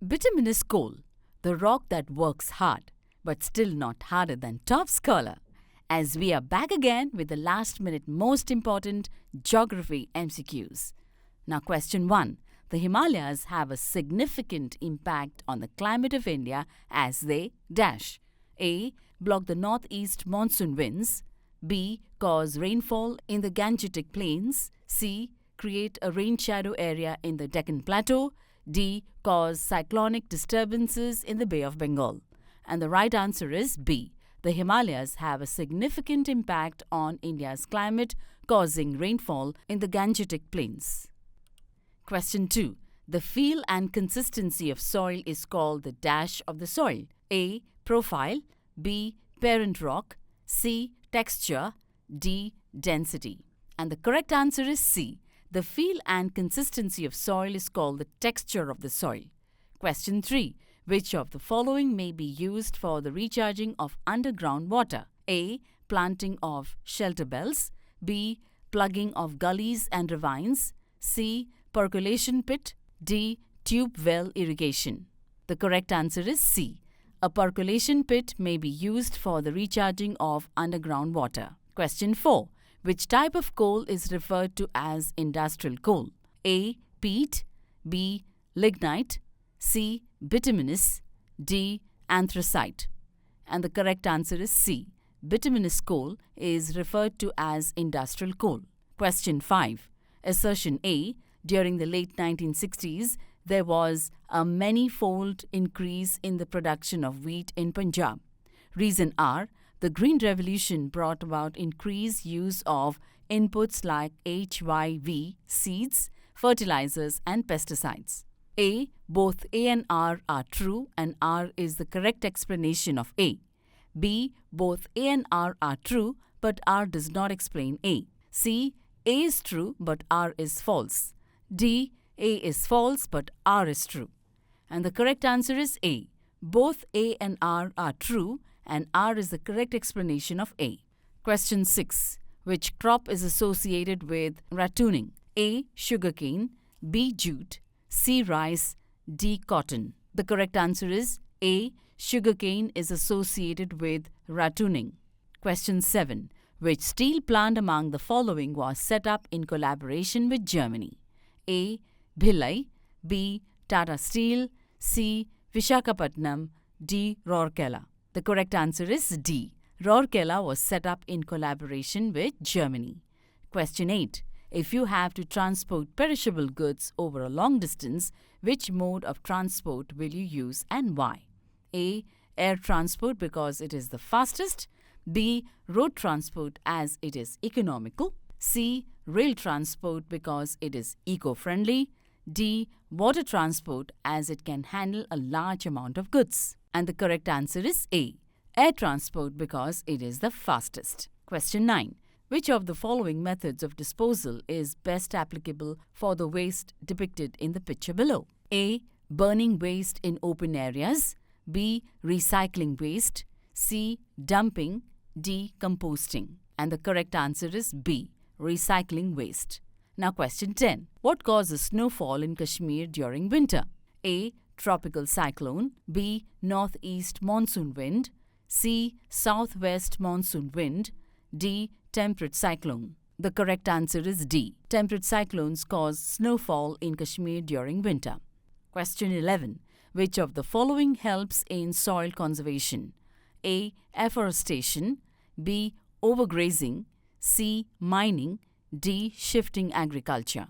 Bituminous coal, the rock that works hard, but still not harder than top scholar. As we are back again with the last minute most important geography MCQs. Now, question 1. The Himalayas have a significant impact on the climate of India as they dash. A. Block the northeast monsoon winds. B. Cause rainfall in the Gangetic Plains. C. Create a rain shadow area in the Deccan Plateau. D. Cause cyclonic disturbances in the Bay of Bengal. And the right answer is B. The Himalayas have a significant impact on India's climate, causing rainfall in the Gangetic Plains. Question 2. The feel and consistency of soil is called the dash of the soil. A. Profile. B. Parent rock. C. Texture. D. Density. And the correct answer is C. The feel and consistency of soil is called the texture of the soil. Question 3. Which of the following may be used for the recharging of underground water? A. Planting of shelter bells. B. Plugging of gullies and ravines. C. Percolation pit. D. Tube well irrigation. The correct answer is C. A percolation pit may be used for the recharging of underground water. Question 4. Which type of coal is referred to as industrial coal? A. Peat. B. Lignite. C. Bituminous. D. Anthracite. And the correct answer is C. Bituminous coal is referred to as industrial coal. Question 5. Assertion A. During the late 1960s, there was a many-fold increase in the production of wheat in Punjab. Reason R. The Green Revolution brought about increased use of inputs like HYV, seeds, fertilizers, and pesticides. A. Both A and R are true, and R is the correct explanation of A. B. Both A and R are true, but R does not explain A. C. A is true, but R is false. D. A is false, but R is true. And the correct answer is A. Both A and R are true, and R is the correct explanation of A. Question 6. Which crop is associated with ratooning? A. Sugarcane. B. Jute. C. Rice. D. Cotton. The correct answer is A. Sugarcane is associated with ratooning. Question 7. Which steel plant among the following was set up in collaboration with Germany? A. Bhilai. B. Tata Steel. C. Visakhapatnam. D. Rourkela. The correct answer is D. Rourkela was set up in collaboration with Germany. Question 8. If you have to transport perishable goods over a long distance, which mode of transport will you use and why? A. Air transport because it is the fastest. B. Road transport as it is economical. C. Rail transport because it is eco-friendly. D. Water transport as it can handle a large amount of goods. And the correct answer is A. Air transport because it is the fastest. Question 9. Which of the following methods of disposal is best applicable for the waste depicted in the picture below? A. Burning waste in open areas. B. Recycling waste. C. Dumping. D. Composting. And the correct answer is B. Recycling waste. Now question 10. What causes snowfall in Kashmir during winter? A. Tropical cyclone. B. Northeast monsoon wind. C. Southwest monsoon wind. D. Temperate cyclone. The correct answer is D. Temperate cyclones cause snowfall in Kashmir during winter. Question 11. Which of the following helps in soil conservation? A. Afforestation. B. Overgrazing. C. Mining. D. Shifting agriculture.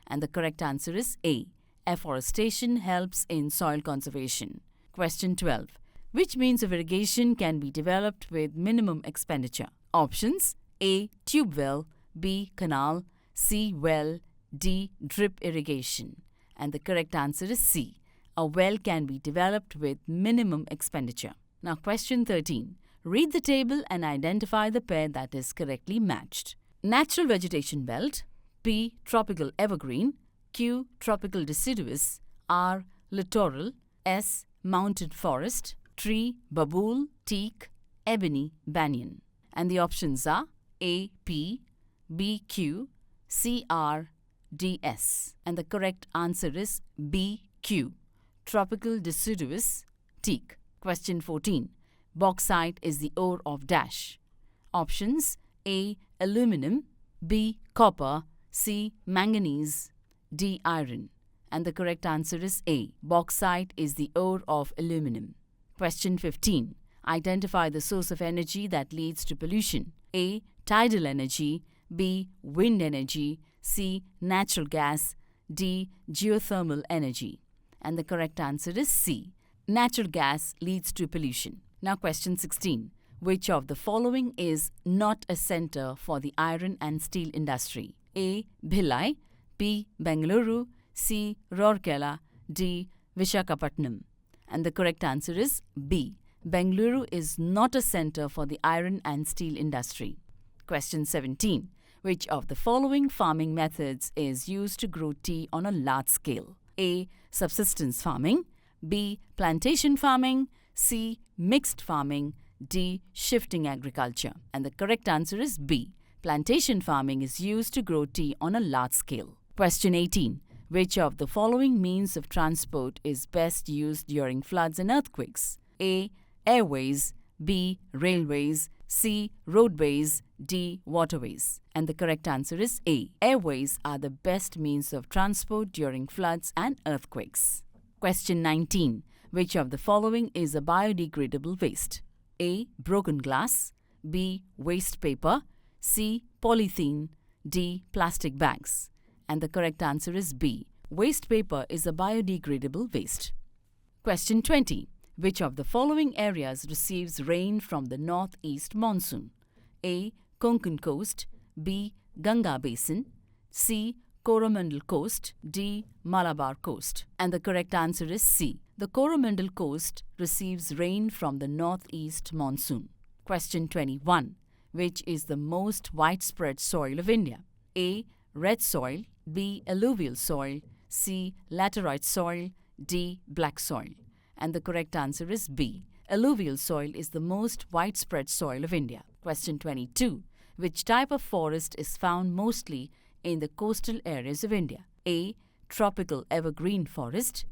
And the correct answer is A. Afforestation helps in soil conservation. Question 12. Which means of irrigation can be developed with minimum expenditure? Options: A. Tube well. B. Canal. C. Well. D. Drip irrigation. And the correct answer is C. A well can be developed with minimum expenditure. Now question 13. Read the table and identify the pair that is correctly matched. Natural vegetation belt. P. Tropical evergreen. Q. Tropical deciduous. R. Littoral. S. Mountain forest. Tree, babool, teak, ebony, banyan. And the options are A. P. B. Q. C. R. D. S. And the correct answer is B. Q. tropical deciduous teak. Question 14. Bauxite is the ore of dash. Options: A. Aluminum, B. Copper, C. Manganese, D. Iron. And the correct answer is A. Bauxite is the ore of aluminum. Question 15. Identify the source of energy that leads to pollution. A. Tidal energy, B. Wind energy, C. Natural gas, D. Geothermal energy. And the correct answer is C. Natural gas leads to pollution. Now question 16. Which of the following is not a center for the iron and steel industry? A. Bhilai, B. Bengaluru, C. Rourkela, D. Visakhapatnam. And the correct answer is B. Bengaluru is not a center for the iron and steel industry. Question 17. Which of the following farming methods is used to grow tea on a large scale? A. Subsistence farming, B. Plantation farming, C. Mixed farming, D. Shifting agriculture. And the correct answer is B. Plantation farming is used to grow tea on a large scale. Question 18. Which of the following means of transport is best used during floods and earthquakes? A. Airways, B. Railways, C. Roadways, D. Waterways. And the correct answer is A. Airways are the best means of transport during floods and earthquakes. Question 19. Which of the following is a biodegradable waste? A. Broken glass, B. Waste paper, C. Polythene, D. Plastic bags. And the correct answer is B. Waste paper is a biodegradable waste. Question 20. Which of the following areas receives rain from the northeast monsoon? A. Konkan Coast, B. Ganga Basin, C. Coromandel Coast, D. Malabar Coast. And the correct answer is C. The Coromandel Coast receives rain from the northeast monsoon. Question 21. Which is the most widespread soil of India? A. Red soil, B. Alluvial soil, C. Laterite soil, D. Black soil. And the correct answer is B. Alluvial soil is the most widespread soil of India. Question 22. Which type of forest is found mostly in the coastal areas of India? A. Tropical evergreen forest,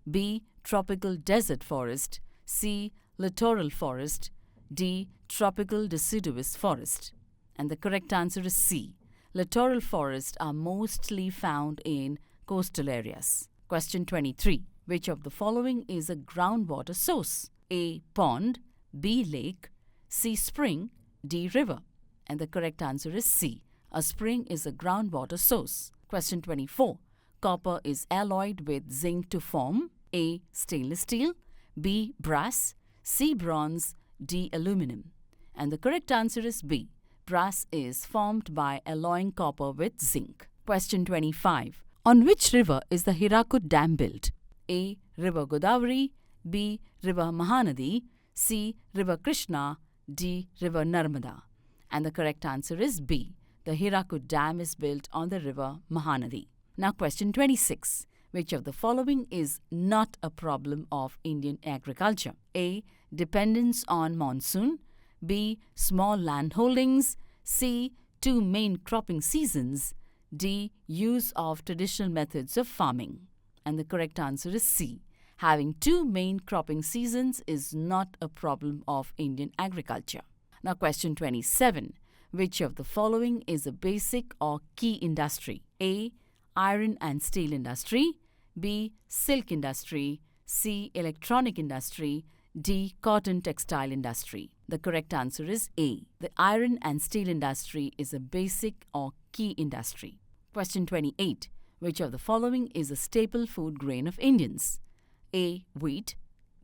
B. Tropical desert forest, C. Littoral forest, D. Tropical deciduous forest. And the correct answer is C. Littoral forests are mostly found in coastal areas. Question 23. Which of the following is a groundwater source? A. Pond, B. Lake, C. Spring, D. River. And the correct answer is C. A spring is a groundwater source. Question 24. Copper is alloyed with zinc to form A. Stainless steel, B. Brass, C. Bronze, D. Aluminum. And the correct answer is B. Brass is formed by alloying copper with zinc. Question 25. On which river is the Hirakud Dam built? A. River Godavari, B. River Mahanadi, C. River Krishna, D. River Narmada. And the correct answer is B. The Hirakud Dam is built on the river Mahanadi. Now question 26. Which of the following is not a problem of Indian agriculture? A. Dependence on monsoon, B. Small land holdings, C. Two main cropping seasons, D. Use of traditional methods of farming. And the correct answer is C. Having two main cropping seasons is not a problem of Indian agriculture. Now question 27. Which of the following is a basic or key industry? A. Iron and steel industry, B. Silk industry, C. Electronic industry, D. Cotton textile industry. The correct answer is A. The iron and steel industry is a basic or key industry. Question 28. Which of the following is a staple food grain of Indians? A. Wheat,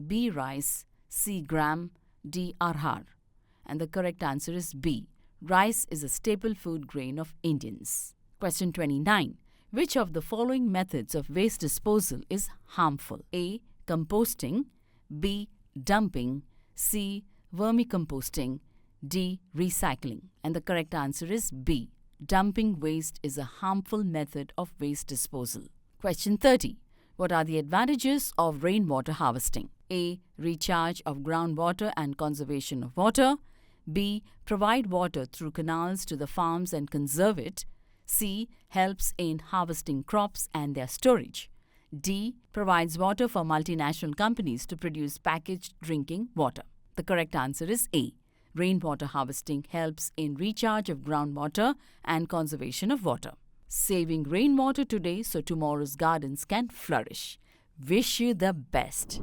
B. Rice, C. Gram, D. Arhar. And the correct answer is B. Rice is a staple food grain of Indians. Question 29. Which of the following methods of waste disposal is harmful? A. Composting, B. Dumping, C. Vermicomposting, D. Recycling. And the correct answer is B. Dumping waste is a harmful method of waste disposal. Question 30. What are the advantages of rainwater harvesting? A. Recharge of groundwater and conservation of water, B. Provide water through canals to the farms and conserve it, C. Helps in harvesting crops and their storage, D. Provides water for multinational companies to produce packaged drinking water. The correct answer is A. Rainwater harvesting helps in recharge of groundwater and conservation of water. Saving rainwater today so tomorrow's gardens can flourish. Wish you the best.